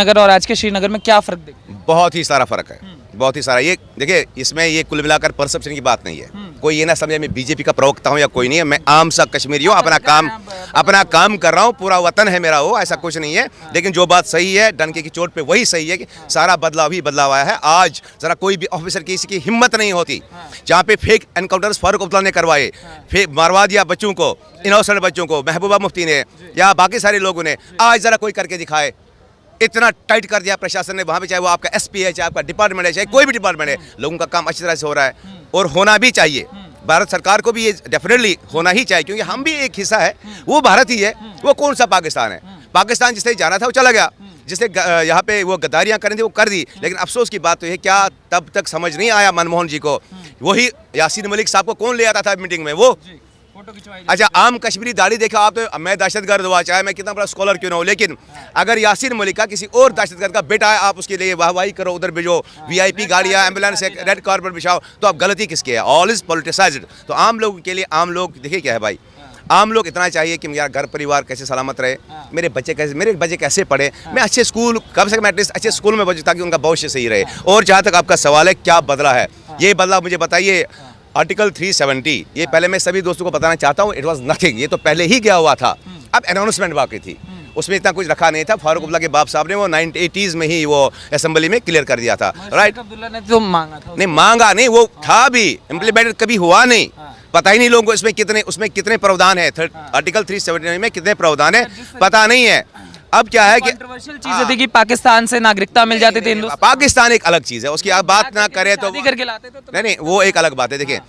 नगर और आज के श्रीनगर में क्या फ़र्क देखते हैं? बहुत ही सारा फ़र्क है, बहुत ही सारा। ये देखिए, इसमें ये कुल मिलाकर परसेप्शन की बात नहीं है। कोई ये ना समझे मैं बीजेपी का प्रवक्ता हूँ या कोई नहीं है। मैं आम सा कश्मीरी हूँ, अपना काम कर रहा हूँ, पूरा वतन है मेरा, वो ऐसा कुछ नहीं है। लेकिन जो बात सही है, डंके की चोट पे वही सही है कि सारा बदलाव ही बदलाव आया है। आज ज़रा कोई भी ऑफिसर की किसी की हिम्मत नहीं होती, जहाँ पे फेक एनकाउंटर्स फारूक अब्दुल्ला ने करवाए, फेक मरवा दिया बच्चों को, इनोसेंट बच्चों को, महबूबा मुफ्ती ने या बाकी सारे लोगों ने, आज ज़रा कोई करके दिखाए। इतना टाइट कर दिया प्रशासन ने वहाँ पे, चाहे वो आपका एसपी है, चाहे आपका डिपार्टमेंट है, चाहे कोई भी डिपार्टमेंट है, लोगों का काम अच्छी तरह से हो रहा है और होना भी चाहिए। भारत सरकार को भी ये डेफिनेटली होना ही चाहिए, क्योंकि हम भी एक हिस्सा है, वो भारत ही है, वो कौन सा पाकिस्तान है। पाकिस्तान जिसने जाना था वो चला गया, जिसने यहाँ पे वो गद्दारियाँ करनी थी वो कर दी। लेकिन अफसोस की बात तो है, क्या तब तक समझ नहीं आया मनमोहन जी को? वही यासीन मलिक साहब को कौन ले आता था मीटिंग में? वो अच्छा, आम कश्मीरी दाढ़ी देखा आप तो मैं दहशतगर्द हुआ, चाहे मैं कितना बड़ा स्कॉलर क्यों ना हो। लेकिन अगर यासीन मलिक का किसी और दहशतगर्द का बेटा है, आप उसके लिए वाहवाही करो, उधर भेजो, वीआईपी गाड़ियाँ, एम्बुलेंस, रेड कार्पेट बिछाओ, तो आप गलती किसकी है? All is politicised. तो आम लोगों के लिए, आम लोग देखिए क्या है भाई, आम लोग इतना चाहिए कि मेरा घर परिवार कैसे सलामत रहे, मेरे बच्चे कैसे पढ़े, मैं अच्छे स्कूल, कम से कम एटलीस्ट अच्छे स्कूल में बचूँ ताकि उनका भविष्य सही रहे। और जहाँ तक आपका सवाल है क्या बदला है, ये बदला मुझे बताइए। आर्टिकल 370, ये पहले मैं सभी दोस्तों को बताना चाहता हूँ, इट वाज नथिंग, ये तो पहले ही गया हुआ था। अब अनाउंसमेंट बाकी थी, उसमें इतना कुछ रखा नहीं था। फारूक अब्दुल्ला के बाप साहब ने वो 1980s में ही वो असेंबली में क्लियर कर दिया था, राइट। अब्दुल्ला ने तो मांगा था, नहीं मांगा नहीं, वो था भी, इम्प्लीमेंटेड कभी हुआ नहीं। पता ही नहीं लोगों को उसमें कितने प्रावधान है, आर्टिकल 370 में कितने प्रावधान है पता नहीं है। अब क्या है कि कंट्रोवर्शियल चीजें थी कि पाकिस्तान से नागरिकता मिल जाती थी, पाकिस्तान एक अलग चीज़ है, उसकी आप बात ना करें तो करके लाते थे। नहीं, वो एक अलग बात है। देखिए,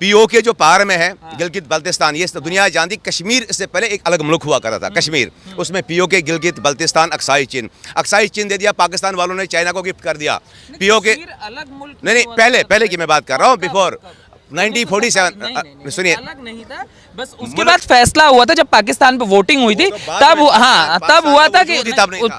पीओके जो पार में है, गिलगित बल्तिस्तान, ये दुनिया जानती। कश्मीर इससे पहले एक अलग मुल्क हुआ करता था, कश्मीर, उसमें पीओके, गिलगित बल्तिस्तान, अक्साई चीन दे दिया, पाकिस्तान वालों ने चाइना को गिफ्ट कर दिया। पीओके अलग मुल्क नहीं, पहले की मैं बात कर रहा हूँ, बिफोर 1947। सुनिए, अलग नहीं था, बस उसके बाद फैसला हुआ था जब पाकिस्तान पे वोटिंग हुई थी, तब हाँ तब हुआ था कि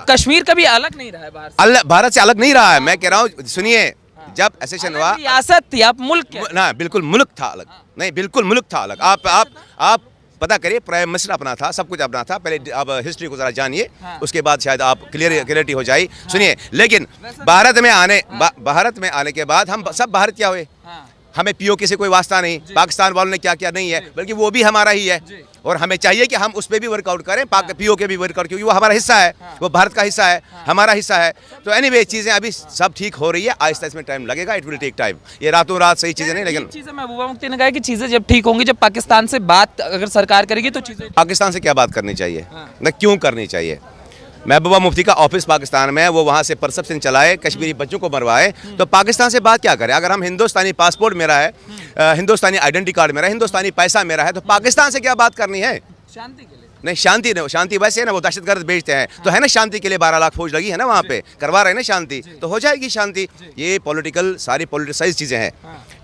कश्मीर कभी अलग नहीं रहा है, भारत से अलग नहीं रहा है। मैं कह रहा हूँ, सुनिए, जब एसेशन हुआ, रियासत थी, आप मुल्क ना, बिल्कुल मुल्क था अलग, नहीं बिल्कुल मुल्क था अलग। आप पता करिए, प्राइम मिनिस्टर अपना था, सब कुछ अपना था। पहले आप हिस्ट्री को जरा जानिए, उसके बाद शायद आप क्लियरिटी हो जाए। सुनिए, लेकिन भारत में आने के बाद हम सब भारत क्या हुए, हमें पीओके से कोई वास्ता नहीं, पाकिस्तान वालों ने क्या क्या नहीं है, बल्कि वो भी हमारा ही है। और हमें चाहिए कि हम उस पर भी वर्कआउट करें, पीओके भी वर्कआउट, क्योंकि वो हमारा हिस्सा है, वो भारत का हिस्सा है, हमारा हिस्सा है। तो एनीवे, चीज़ें अभी सब ठीक हो रही है, आहिस्ता इसमें टाइम लगेगा, इट विल टेक टाइम। ये रातों रात सही चीज़ें नहीं, लेकिन चीज़ें महबूबा मुफ्ती ने कहा कि चीज़ें जब ठीक होंगी, जब पाकिस्तान से बात अगर सरकार करेगी तो चीज़ें। पाकिस्तान से क्या बात करनी चाहिए, न क्यों करनी चाहिए? महबूबा मुफ्ती का ऑफिस पाकिस्तान में है, वो वहाँ से परसेप्शन चलाए, कश्मीरी बच्चों को मरवाए, तो पाकिस्तान से बात क्या करें? अगर हम हिंदुस्तानी पासपोर्ट मेरा है, हिंदुस्तानी आइडेंटिटी कार्ड मेरा है, हिंदुस्तानी पैसा मेरा है, तो पाकिस्तान से क्या बात करनी है? शांति के लिए नहीं, शांति वैसे है ना, वो दहशतगर्द भेजते हैं तो है ना, शांति के लिए 12 लाख फौज लगी है ना, वहाँ पे करवा रहे हैं ना शांति, तो हो जाएगी शांति। ये सारी पॉलिटिसाइज चीज़ें हैं।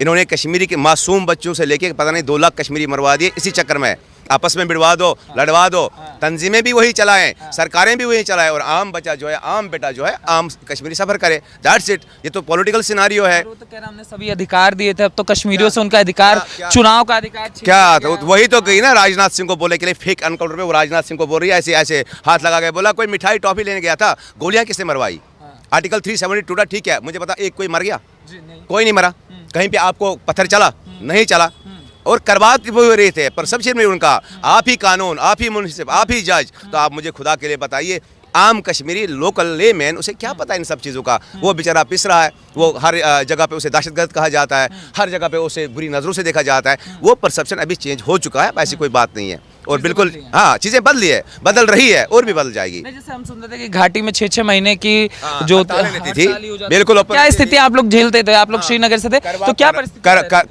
इन्होंने कश्मीरी के मासूम बच्चों से लेके पता नहीं 2 लाख कश्मीरी मरवा दिए इसी चक्कर में। आपस में भिड़वा दो, लड़वा दो, तंजीमें भी वही चलाएं, सरकारें भी वही चलाएं, और आम बेटा जो है आम कश्मीरी सफर करे, दैट्स इट। ये तो पॉलिटिकल सिनारियो है। तो कह रहा हमने सभी अधिकार दिए थे, अब तो कश्मीरियों से उनका अधिकार, चुनाव का अधिकार क्या, तो वही तो गई ना राजनाथ सिंह को बोले के लिए, फेक एनकाउंटर पे वो राजनाथ सिंह को बोल रही है, ऐसे हाथ लगा के बोला कोई मिठाई टॉफी लेने गया था, गोलियां किसने मरवाई? आर्टिकल 370 टूटा, ठीक है, मुझे बता, एक कोई मर गया? कोई नहीं मरा। कहीं पे आपको पत्थर चला? नहीं चला। और करवा रहे थे, पर सबसे में उनका आप ही कानून, आप ही मुंसिफ, आप ही जज। तो आप मुझे खुदा के लिए बताइए, आम कश्मीरी लोकल लेमैन, उसे क्या पता इन सब चीज़ों का? वो बेचारा पिस रहा है, वो हर जगह पे उसे दहशतगर्द कहा जाता है, हर जगह पे उसे बुरी नज़रों से देखा जाता है। वो परसेप्शन अभी चेंज हो चुका है, ऐसी कोई बात नहीं है। और बिल्कुल हाँ, चीज़ें बदल रही है और भी बदल जाएगी। जैसे हम सुनते थे कि घाटी में 6-6 महीने की जो थी, बिल्कुल क्या स्थिति आप लोग झेलते थे? आप लोग श्रीनगर से थे, तो क्या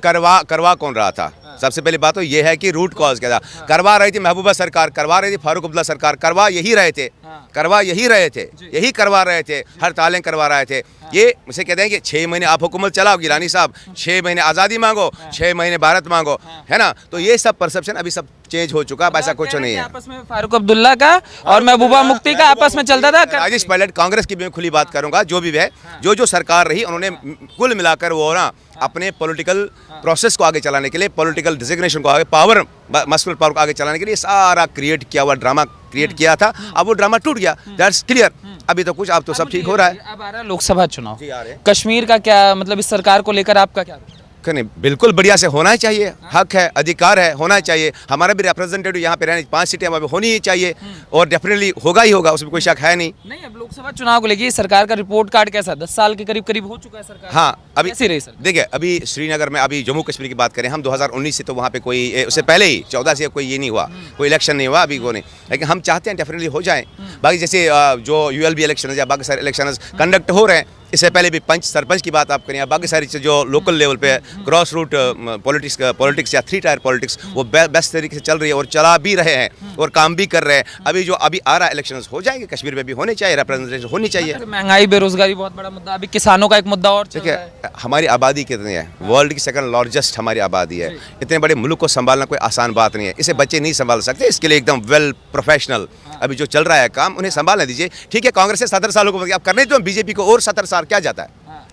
करवा कौन रहा था? सबसे पहली बात तो ये है कि रूट कॉज क्या था। करवा रही थी महबूबा सरकार, करवा रही थी फारूक अब्दुल्ला सरकार, करवा यही रहे थे, यही करवा रहे थे, हर तालें करवा रहे थे। ये मुझे कहते हैं कि 6 महीने आप हुकूमत चलाओ गिलानी साहब, 6 महीने आज़ादी मांगो, 6 महीने भारत मांगो, है ना। तो ये सब परसेप्शन अभी सब चेंज हो चुका है, ऐसा कुछ नहीं है। आपस में फारूक अब्दुल्ला का और महबूबा मुफ्ती का आपस में चलता था। राजेश पायलट, कांग्रेस की भी मैं खुली बात करूंगा, जो भी है, जो सरकार रही, उन्होंने कुल मिलाकर वो ना अपने पॉलिटिकल प्रोसेस को आगे चलाने के लिए, पॉलिटिकल डिजिग्नेशन को आगे, पावर, मस्कुलर पावर को आगे चलाने के लिए सारा क्रिएट किया हुआ ड्रामा क्रिएट किया था। अब वो ड्रामा टूट गया, दैट्स क्लियर। अभी तो कुछ, अब तो सब ठीक हो रहा है। अब आ रहा है लोकसभा चुनाव, जी आ रहे हैं। कश्मीर का क्या मतलब इस सरकार को लेकर आपका क्या? नहीं, बिल्कुल बढ़िया से होना ही चाहिए, हक है, अधिकार है, होना चाहिए। हमारा भी रिप्रेजेंटेटिव यहाँ पे रहने 5 सीटें हमारे होनी ही चाहिए और डेफिनेटली होगा ही होगा, उसमें कोई शक है नहीं। नहीं, अब लोकसभा चुनाव को लेकर सरकार का रिपोर्ट कार्ड कैसा, 10 साल के करीब करीब हो चुका है सरकार? हाँ, अभी कैसी रही सर? देखिए, अभी श्रीनगर में, अभी जम्मू कश्मीर की बात करें हम, 2019 से तो वहाँ पे कोई, उससे पहले ही 14 से कोई ये नहीं हुआ, कोई इलेक्शन नहीं हुआ अभी को नहीं, लेकिन हम चाहते हैं डेफिनेटली हो जाए। बाकी जैसे जो ULB इलेक्शन या बाकी सारे इलेक्शन कंडक्ट हो रहे हैं, इससे पहले भी पंच सरपंच की बात आप करें या बाकी सारी जो लोकल लेवल पे क्रॉस रूट पॉलिटिक्स या 3 टायर पॉलिटिक्स, वो बेस्ट तरीके से चल रही है और चला भी रहे हैं और काम भी कर रहे हैं। अभी जो अभी आ रहा है इलेक्शंस हो जाएंगे, कश्मीर में भी होने चाहिए, रिप्रेजेंटेशन होनी चाहिए। महंगाई, बेरोजगारी बहुत बड़ा मुद्दा, अभी किसानों का एक मुद्दा और चल रहा है। देखिए, हमारी आबादी कितनी है, वर्ल्ड की सेकंड लार्जेस्ट हमारी आबादी है। इतने बड़े मुल्क को संभालना कोई आसान बात नहीं है, इसे बच्चे नहीं संभाल सकते। इसके लिए एकदम वेल प्रोफेशनल अभी जो चल रहा है काम, उन्हें संभालने दीजिए। ठीक है, कांग्रेस से 17 सालों को आप करने दो, बीजेपी को और 17 साल क्या जाता है?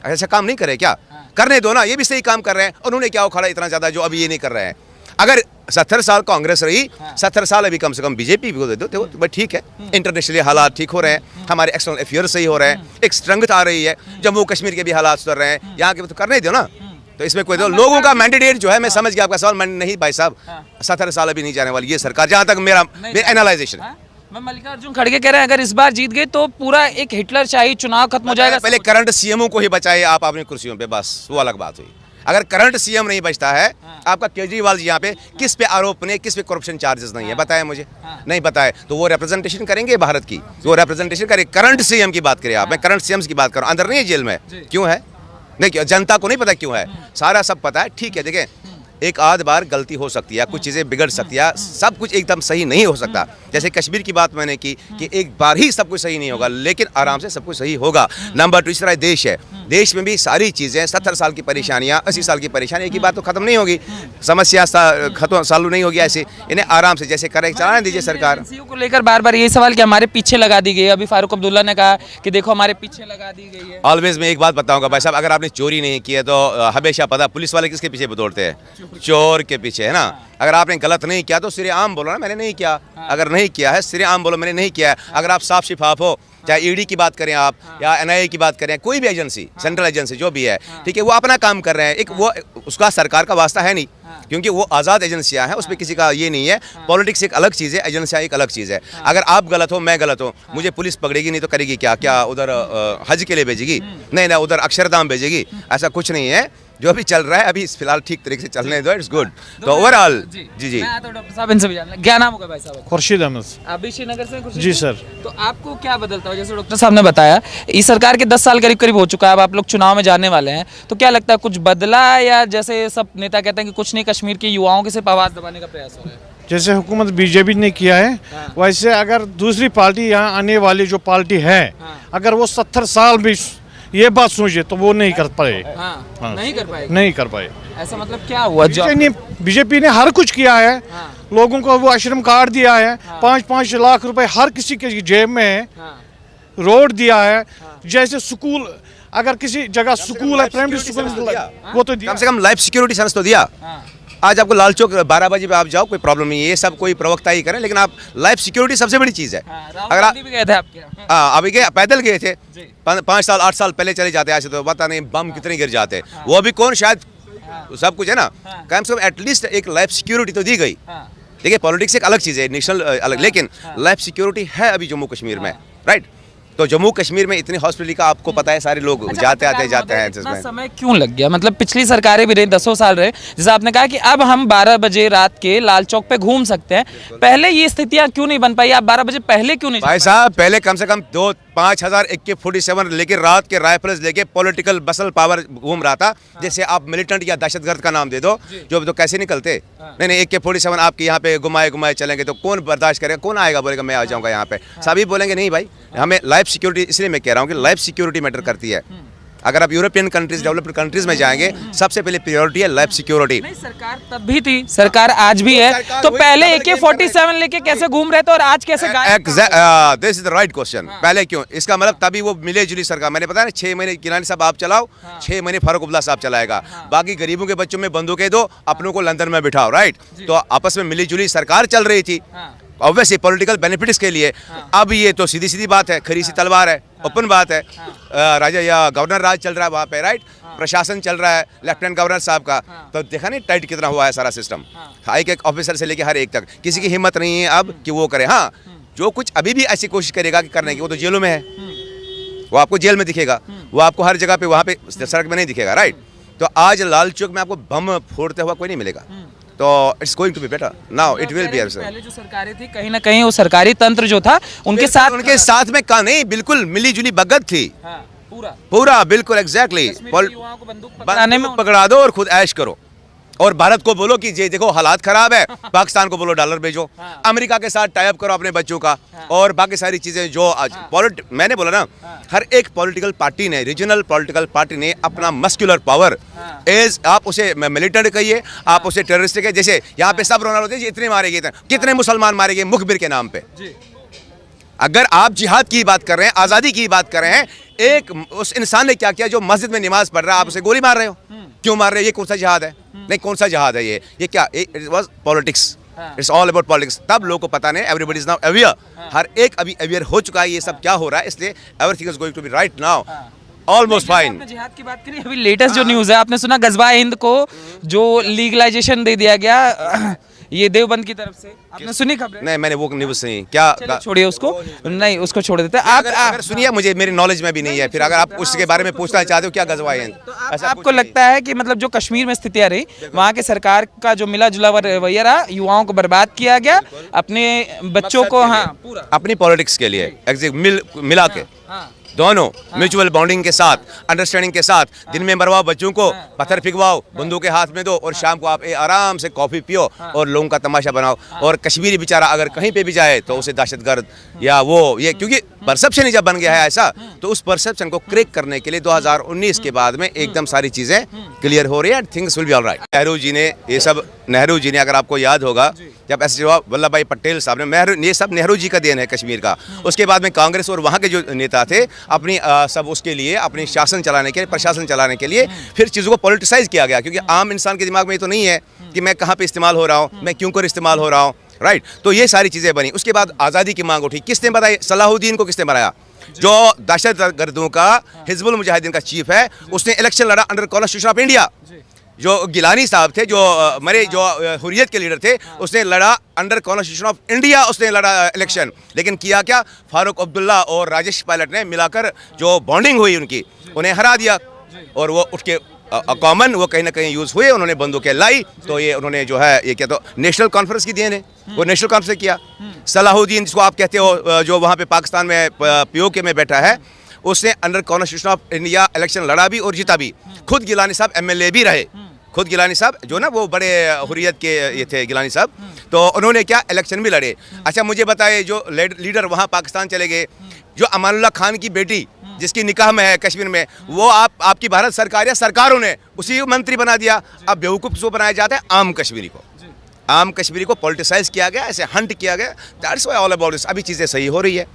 ऐसा काम नहीं करे क्या? करने दो ना, ये भी सही काम कर रहे हैं। उन्होंने क्या उखाड़ा इतना ज्यादा जो अभी ये नहीं कर रहे हैं? अगर 70 साल कांग्रेस रही, 70 साल अभी कम से कम बीजेपी को दे दो तो बस ठीक है। इंटरनेशनली हालात ठीक हो रहे हैं, हमारे एक्सटर्नल अफेयर सही हो रहे हैं, एक स्ट्रेंथ आ रही है, जम्मू कश्मीर के भी हालात सुधर रहे हैं, यहाँ के तो करने दो ना। तो इसमें कोई दो लोगों का मैंडेट जो है, मैं समझ गया आपका सवाल, मैं नहीं भाई साहब, 17 साल अभी नहीं जाने वाली ये सरकार, जहाँ तक मेरा एनालाइजेशन है। मैं मल्लिकार्जुन खड़गे कह रहे हैं अगर इस बार जीत गए तो पूरा एक हिटलरशाही चुनाव खत्म हो जाएगा। पहले करंट सीएमओ को ही बचाइए आप अपनी कुर्सियों पे, बस वो अलग बात हुई। अगर करंट सीएम नहीं बचता है, आपका केजरीवाल जी यहाँ पे किस पे आरोप नहीं, किस पे करप्शन चार्जेस नहीं है, बताएं मुझे। नहीं बताए तो वो रिप्रेजेंटेशन करेंगे भारत की, वो रिप्रेजेंटेशन करें। करंट सीएम की बात करें आप, मैं करंट सीएम की बात कर रहा हूँ। अंदर नहीं है जेल में, क्यों है? नहीं, जनता को नहीं पता क्यों है, सारा सब पता है। ठीक है, देखें, एक आध बार गलती हो सकती है, कुछ चीज़ें बिगड़ सकती है, सब कुछ एकदम सही नहीं हो सकता। जैसे कश्मीर की बात मैंने की कि एक बार ही सब कुछ सही नहीं होगा, लेकिन आराम से सब कुछ सही होगा। नंबर 2, इस तरह देश है, देश में भी सारी चीज़ें 70 साल की परेशानियाँ, 80 साल की परेशानी, एक ही बात तो खत्म नहीं होगी, समस्या खत्म चालू नहीं होगी ऐसे। इन्हें आराम से जैसे करें चलाने दीजिए सरकार। को लेकर बार बार ये सवाल कि हमारे पीछे लगा दी गई है, अभी फारूक अब्दुल्ला ने कहा कि देखो हमारे पीछे लगा दी गई है। ऑलवेज मैं एक बात बताऊंगा भाई साहब, अगर आपने चोरी नहीं की है तो हमेशा पता पुलिस वाले किसके पीछे दौड़ते हैं? चोर के पीछे, है ना। अगर आपने गलत नहीं किया तो सिरे आम बोलो ना, मैंने नहीं किया। अगर नहीं किया है, सिरे आम बोलो मैंने नहीं किया है। अगर आप साफ शिफाफ हो, चाहे ईडी की बात करें आप या NIA की बात करें, कोई भी एजेंसी, सेंट्रल एजेंसी जो भी है, ठीक है, वो अपना काम कर रहे हैं। एक वो उसका सरकार का वास्ता है नहीं, क्योंकि वो आज़ाद एजेंसियां हैं, उसमें किसी का ये नहीं है। पॉलिटिक्स एक अलग चीज़ है, एजेंसियां एक अलग चीज़ है। अगर आप गलत हो, मैं गलत हूँ, मुझे पुलिस पकड़ेगी नहीं तो करेगी क्या? क्या उधर हज के लिए भेजेगी? नहीं, उधर अक्षरधाम भेजेगी? ऐसा कुछ नहीं है। जो भी चल रहा है अभी फिलहाल ठीक तरीके से चलने दो, इट्स गुड। तो ओवरऑल जी मैं आता हूं डॉक्टर साहब, इनसे भी जानना क्या नाम होगा भाई साहब? खुर्शीद अहमद। आप भी श्रीनगर से? खुर्शीद जी सर। तो आपको क्या बदलता है? जैसे डॉक्टर साहब ने बताया इस सरकार के 10 साल करीब करीब हो चुका है, अब आप लोग चुनाव में जाने वाले हैं, तो क्या लगता है कुछ बदला है या जैसे सब नेता कहते हैं कि कुछ नहीं, कश्मीर के युवाओं की सिर्फ आवाज़ दबाने का प्रयास हो रहा है? जैसे हुकूमत बीजेपी ने किया है, वैसे अगर दूसरी पार्टी यहाँ आने वाली जो पार्टी है, अगर वो 70 साल भी ये बात सोचे तो वो नहीं कर पाए। हाँ, नहीं कर पाए, नहीं कर पाए। ऐसा मतलब क्या हुआ? बीजेपी ने हर कुछ किया है, लोगों को वो आश्रम कार्ड दिया है, 5-5 लाख रुपए हर किसी के जेब में है, रोड दिया है, जैसे स्कूल, अगर किसी जगह स्कूल है, प्राइमरी स्कूल, वो तो कम से कम लाइफ सिक्योरिटी सेंस तो दिया। आज आपको लाल चौक 12 बजे पे आप जाओ, कोई प्रॉब्लम नहीं है, ये सब कोई प्रवक्ता ही करे, लेकिन आप लाइफ सिक्योरिटी सबसे बड़ी चीज़ है। अगर आप भी गए थे आपके? अभी गए, पैदल गए थे, 5 साल 8 साल पहले चले जाते, ऐसे तो पता नहीं बम कितने गिर जाते, वो भी कौन, शायद सब कुछ है ना। कम से कम एटलीस्ट एक लाइफ सिक्योरिटी तो दी गई। देखिए, पॉलिटिक्स एक अलग चीज़ है, नेशनल अलग, लेकिन लाइफ सिक्योरिटी है अभी जम्मू कश्मीर में, राइट। तो जम्मू कश्मीर में इतनी हॉस्पिटलिटी का आपको पता है, सारे लोग जाते हैं। इतना समय क्यों लग गया? मतलब पिछली सरकारें भी रही, 10 साल रहे, जैसे आपने कहा कि अब हम 12 बजे रात के लाल चौक पे घूम सकते हैं, पहले ये स्थितियां क्यों नहीं बन पाई? आप 12 बजे पहले क्यों नहीं? भाई साहब, पहले कम से कम 2-5 AK-47 लेके, रात के राइफल्स लेके पॉलिटिकल बसल पावर घूम रहा था। जैसे आप मिलिटेंट या दहशतगर्द का नाम दे दो, जो तो कैसे निकलते? नहीं, AK-47 आपके यहाँ पे घुमाए चलेंगे तो कौन बर्दाश्त करेगा? कौन आएगा बोलेगा मैं आ जाऊँगा यहाँ पे? सभी बोलेंगे नहीं भाई, हमें लाइफ सिक्योरिटी, इसलिए मैं कह रहा हूँ कि लाइफ सिक्योरिटी मैटर करती है। अगर आप यूरोपियन कंट्रीज, डेवलप्ड कंट्रीज में जाएंगे, सबसे पहले प्रायोरिटी है लाइफ सिक्योरिटी। नहीं, सरकार तब भी थी, सरकार आज भी है, तो पहले AK-47 लेके कैसे घूम रहे थे और आज कैसे? This is the right question. पहले क्यों? इसका मतलब तभी वो मिले जुली सरकार, मैंने बताया ना, 6 महीने किरानी साहब आप चलाओ, 6 महीने फारूक अब्दुल्ला साहब चलाएगा, बाकी गरीबों के बच्चों में बंदूकें दो, अपनों को लंदन में बिठाओ, राइट। तो आपस में मिली जुली सरकार चल रही थी, ऑब्वियसली पॉलिटिकल बेनिफिट्स के लिए। अब ये तो सीधी सीधी बात है, खरी सी तलवार है, ओपन बात है। राजा या गवर्नर राज चल रहा है वहाँ पे, राइट, प्रशासन चल रहा है लेफ्टिनेंट गवर्नर साहब का, तो देखा नहीं टाइट कितना हुआ है सारा सिस्टम, एक ऑफिसर से लेके हर एक तक। किसी की हिम्मत नहीं है अब कि वो करे। हाँ, जो कुछ अभी भी ऐसी कोशिश करेगा कि करने की, वो तो जेलों में है, वो आपको जेल में दिखेगा, वो आपको हर जगह पे वहाँ पे सड़क में नहीं दिखेगा, राइट। तो आज लाल चौक में आपको बम फोड़ते हुआ कोई नहीं मिलेगा, तो it's going to be better now, it will be. पहले जो सरकारें थी कहीं ना कहीं वो सरकारी तंत्र जो था उनके साथ में का नहीं, बिल्कुल मिली जुली भगत थी, पूरा बिल्कुल एग्जैक्टली। बंदूक पकड़ा दो और खुद ऐश करो, और भारत को बोलो कि ये देखो हालात खराब है, पाकिस्तान को बोलो डॉलर भेजो, अमेरिका के साथ टाई अप करो अपने बच्चों का, और बाकी सारी चीजें जो आज मैंने बोला ना, हर एक पॉलिटिकल पार्टी ने, रीजनल पॉलिटिकल पार्टी ने अपना मस्कुलर पावर एज, आप उसे मिलिटेंट कहिए, आप उसे टेररिस्ट कहिए, जैसे यहाँ पे सब रोना होते हैं इतने मारे गए, कितने मुसलमान मारे गए मुखबिर के नाम पे। अगर आप जिहाद की बात कर रहे हैं, आज़ादी की बात कर रहे हैं, एक उस इंसान ने क्या किया जो मस्जिद में नमाज पढ़ रहा है, आप उसे गोली मार रहे हो, क्यों मार रहे हो? ये कौन सा जिहाद है? नहीं, कौन सा जिहाद है ये क्या? It was politics, it's all about politics. तब लोगों को पता नहीं, एवरीबॉडी इज नाउ अवेयर, हर एक अभी अवेयर हो चुका है ये सब क्या हो रहा है, इसलिए everything is going to be right now, almost fine. जिहाद की बात करें, अभी लेटेस्ट जो न्यूज़ है, आपने सुना गजवा हिंद को जो लीगलाइजेशन दे दिया गया ये देवबंद की तरफ से, आपने सुनी खबर? नहीं, मैंने वो न्यूज़ नहीं, क्या छोड़िए उसको, नहीं उसको छोड़ देते। आप अगर सुनिए, मुझे मेरी नॉलेज में भी नहीं है, फिर अगर आप उसके बारे में पूछना चाहते हो क्या गजवा हिंद, तो आपको लगता है कि मतलब जो कश्मीर में स्थितियां रही, वहाँ के सरकार का जो मिला जुला रवैया रहा, युवाओं को बर्बाद किया गया, अपने बच्चों को, हाँ, पूरा अपनी पॉलिटिक्स के लिए मिला के दोनों म्यूचुअल बॉन्डिंग के साथ, अंडरस्टैंडिंग के साथ, दिन में मरवाओ बच्चों को, पत्थर फिकवाओ, बंदूक के हाथ में दो, और शाम को आप आराम से कॉफी पियो और लोगों का तमाशा बनाओ। और कश्मीरी बेचारा अगर कहीं पे भी जाए तो उसे दहशतगर्द या वो ये, क्योंकि परसेप्शन ही जब बन गया है ऐसा, तो उस परसेप्शन को क्रैक करने के लिए 2019 के बाद में एकदम सारी चीजें क्लियर हो रही है, things will be alright. Nehru ji ने अगर आपको याद होगा, जब एस वल्लभ भाई पटेल साहब ने, ये सब नेहरू जी का देन है कश्मीर का। उसके बाद में कांग्रेस और वहाँ के जो नेता थे, अपनी सब उसके लिए, अपनी शासन चलाने के लिए, प्रशासन चलाने के लिए फिर चीज़ों को पॉलिटिसाइज किया गया, क्योंकि आम इंसान के दिमाग में ये तो नहीं है कि मैं कहाँ पे इस्तेमाल हो रहा हूँ, मैं क्यों कर इस्तेमाल हो रहा हूँ, राइट। तो ये सारी चीज़ें बनी। उसके बाद आज़ादी की मांग उठी, किसने बताई? सलाहुद्दीन को किसने बनाया? जो दहशतगर्दों का हिजबुल मुजाहिदीन का चीफ है, उसने इलेक्शन लड़ा अंडर कॉन्स्टिट्यूशन ऑफ इंडिया। जो गिलानी साहब थे, जो मरे, जो हुर्रियत के लीडर थे, उसने लड़ा अंडर कॉन्स्टिट्यूशन ऑफ इंडिया, उसने लड़ा इलेक्शन। लेकिन किया क्या? फारूक अब्दुल्ला और राजेश पायलट ने मिलाकर जो बॉन्डिंग हुई उनकी, उन्हें हरा दिया, और वो उठ के कॉमन वो कहीं ना कहीं यूज़ हुए, उन्होंने बंदूकें लाई, तो ये उन्होंने जो है ये क्या, तो नेशनल कॉन्फ्रेंस की देन है, वो नेशनल कॉन्फ्रेंस किया। सलाहुद्दीन जिसको आप कहते हो, जो वहाँ पे पाकिस्तान में पीओके में बैठा है, उसने under constitution of India election लड़ा भी और जीता भी। खुद गिलानी साहब MLA भी रहे, खुद गिलानी साहब जो ना वो बड़े हुर्रियत के ये थे गिलानी साहब, तो उन्होंने क्या इलेक्शन भी लड़े। अच्छा मुझे बताइए, जो लीडर वहाँ पाकिस्तान चले गए, जो अमानुल्लाह खान की बेटी जिसकी निकाह में है कश्मीर में, वो आपकी भारत सरकार या सरकारों ने उसी मंत्री बना दिया। अब बेवकूफ़ किसको बनाया जाता है? आम कश्मीरी को। आम कश्मीरी को पॉलिटिसाइज किया गया, ऐसे हंट किया गया। That's why all about this. अभी चीज़ें सही हो रही है,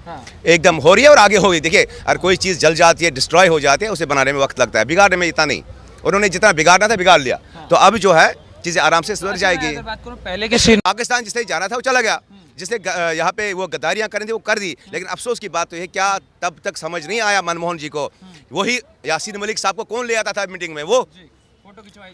एकदम हो रही है, और आगे होगी। देखिए, अगर कोई चीज़ जल जाती है, डिस्ट्रॉय हो जाती है, उसे बनाने में वक्त लगता है, बिगाड़ने में इतना नहीं। उन्होंने जितना बिगाड़ना था बिगाड़ लिया, तो अब जो है चीज़ें आराम से सुधर जाएगी। पहले के पाकिस्तान जिसने जाना था वो चला गया, जिसने यहाँ पे वो गद्दारियाँ करनी थी वो कर दी। लेकिन अफसोस की बात तो है, क्या तब तक समझ नहीं आया मनमोहन जी को? वही यासीन मलिक साहब को कौन ले आता था मीटिंग में? वो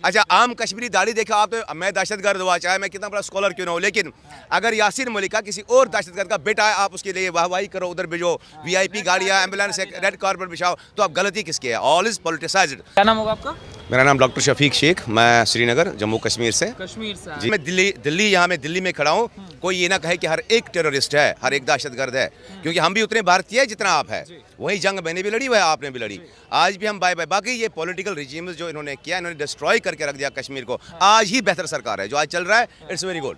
अच्छा, आम कश्मीरी दाढ़ी देखा आप, तो मैं दहशतगर्द हुआ, चाहे मैं कितना बड़ा स्कॉलर क्यों ना हो, लेकिन अगर यासीन मलिक का किसी और दहशतगर्द का बेटा है, आप उसके लिए वाहवाही करो, उधर भेजो VIP गाड़ियाँ, एम्बुलेंस, रेड कारपेट बिछाओ, तो आप गलती किसकी है? All is politicised. क्या नाम होगा आपका? मेरा नाम डॉक्टर शफीक शेख, मैं श्रीनगर जम्मू कश्मीर से। कश्मीर से जी, मैं दिल्ली में खड़ा हूँ। कोई ये ना कहे कि हर एक टेररिस्ट है, हर एक दहशतगर्द है, क्योंकि हम भी उतने भारतीय है जितना आप है। वही जंग मैंने भी लड़ी, वह आपने भी लड़ी, आज भी हम बाय बाय। बाकी ये पॉलिटिकल रिजीम्स जो इन्होंने किया, इन्होंने डिस्ट्रॉय करके रख दिया कश्मीर को। आज ही बेहतर सरकार है जो आज चल रहा है, इट्स वेरी गुड,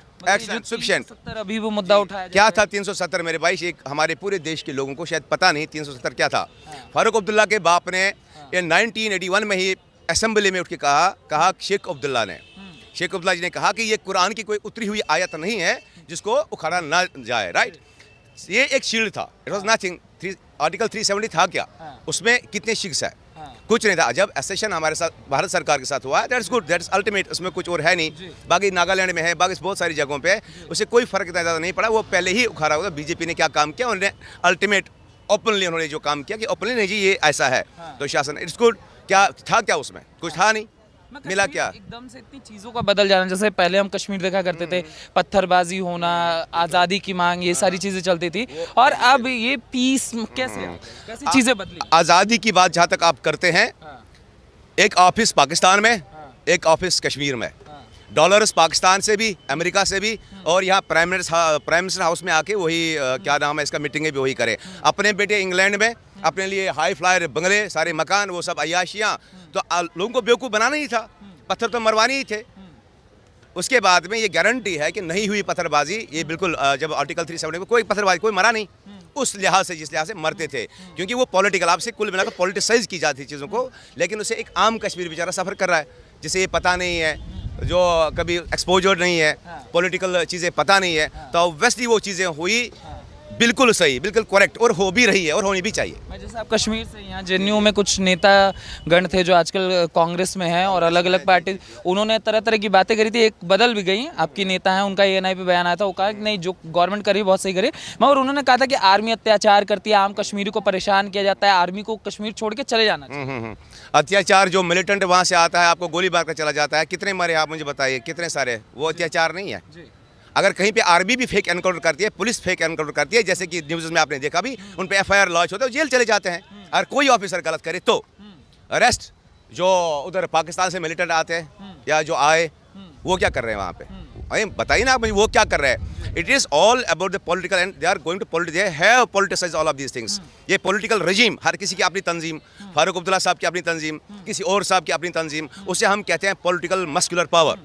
सफिशिएंट। अभी वो मुद्दा उठाया क्या था 370 मेरे भाई? एक हमारे पूरे देश के लोगों को शायद पता नहीं 370 क्या था। फारूक अब्दुल्ला के बाप ने 1981 में ही असेंबली में उठ के कहा शेख अब्दुल्ला जी ने कहा कि ये कुरान की कोई उतरी हुई आयत नहीं है जिसको उखाड़ा ना जाए, राइट। ये एक शील्ड था, इट वाज नथिंग। आर्टिकल 370 था क्या? उसमें कितने शिक्स है? कुछ नहीं था। जब एसेशन हमारे साथ भारत सरकार के साथ हुआ, दैट्स गुड, दैट्स अल्टीमेट, उसमें कुछ और है नहीं। बाकी नागालैंड में है, बाकी बहुत सारी जगहों पे है, उससे कोई फर्क इतना ज़्यादा नहीं पड़ा। वो पहले ही उखाड़ा हुआ बीजेपी ने क्या काम किया, उन्होंने अल्टीमेट ओपनली उन्होंने जो काम किया कि ओपनली नहीं जी ये ऐसा है। तो शासन इट्स गुड, क्या था, क्या उसमें कुछ था नहीं, मिला क्या? एकदम से इतनी चीज़ों का बदल जाना, जैसे पहले हम कश्मीर देखा करते थे, पत्थरबाजी होना, आज़ादी की मांग, ये सारी चीज़ें चलती थी, और अब ये पीस कैसे कैसी चीज़ें बदली? आज़ादी की बात जहाँ तक आप करते हैं, एक ऑफिस पाकिस्तान में, एक ऑफिस कश्मीर में, डॉलर्स पाकिस्तान से भी, अमेरिका से भी, और यहाँ प्राइम मिनिस्टर हाउस में आके वही क्या नाम है इसका, मीटिंगें भी वही करे। अपने बेटे इंग्लैंड में अपने लिए हाई फ्लायर बंगले, सारे मकान, वो सब अय्याशियाँ। तो लोगों को बेवकूफ़ बनाना ही था, पत्थर तो मरवाने ही थे। उसके बाद में ये गारंटी है कि नहीं हुई पत्थरबाजी, ये बिल्कुल जब आर्टिकल 370 में कोई पत्थरबाजी, कोई मरा नहीं उस लिहाज से, जिस लिहाज से मरते थे, क्योंकि वो पॉलिटिकल, आपसे कुल मिलाकर पॉलिटिसाइज की जाती चीज़ों को। लेकिन उसे एक आम कश्मीर बेचारा सफ़र कर रहा है, जिसे ये पता नहीं है, जो कभी एक्सपोजर नहीं है, पॉलिटिकल चीज़ें पता नहीं है, तो ऑब्वियसली वो चीज़ें हुई बिल्कुल सही, बिल्कुल करेक्ट, और हो भी रही है और होनी भी चाहिए। मैं जैसे आप कश्मीर से, यहाँ जेएनयू में कुछ नेता गण थे जो आजकल कांग्रेस में हैं और अलग अलग पार्टी, उन्होंने तरह तरह की बातें करी थी, एक बदल भी गई। आपकी नेता हैं, उनका एएनआई पे बयान आया था, वो कहा कि नहीं जो गवर्नमेंट करी बहुत सही करे, मगर उन्होंने कहा था कि आर्मी अत्याचार करती है, आम कश्मीरी को परेशान किया जाता है, आर्मी को कश्मीर छोड़ के चले जाना चाहिए। अत्याचार जो मिलिटेंट वहाँ से आता है, आपको गोली मार कर चला जाता है, कितने मरे आप मुझे बताइए, कितने सारे, वो अत्याचार नहीं है? अगर कहीं पे आर्मी भी फेक एनकाउंटर करती है, पुलिस फेक एनकाउंटर करती है, जैसे कि न्यूज़ में आपने देखा भी, उन पे एफआईआर लॉन्च होता है, जेल चले जाते हैं। अगर कोई ऑफिसर गलत करे तो अरेस्ट। जो उधर पाकिस्तान से मिलिटेंट आते हैं या जो आए, वो क्या कर रहे हैं वहाँ पे, अरे बताइए ना आप मुझे, वो क्या कर रहे हैं? It is all about the political, and they are going to politics, they have politicised all of these things. ये पॉलिटिकल रजीम, हर किसी की अपनी तंजीम, फारूक अब्दुल्ला साहब की अपनी तंजीम, किसी और साहब की अपनी तंजीम, उसे हम कहते हैं पॉलिटिकल मस्कुलर पावर।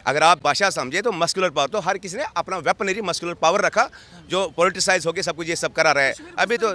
अगर आप भाषा समझे तो मस्कुलर पावर, तो हर किसी ने अपना वेपनरी मस्कुलर पावर रखा, जो पॉलिटिसाइज होकर सब कुछ ये सब करा रहा है। अभी तो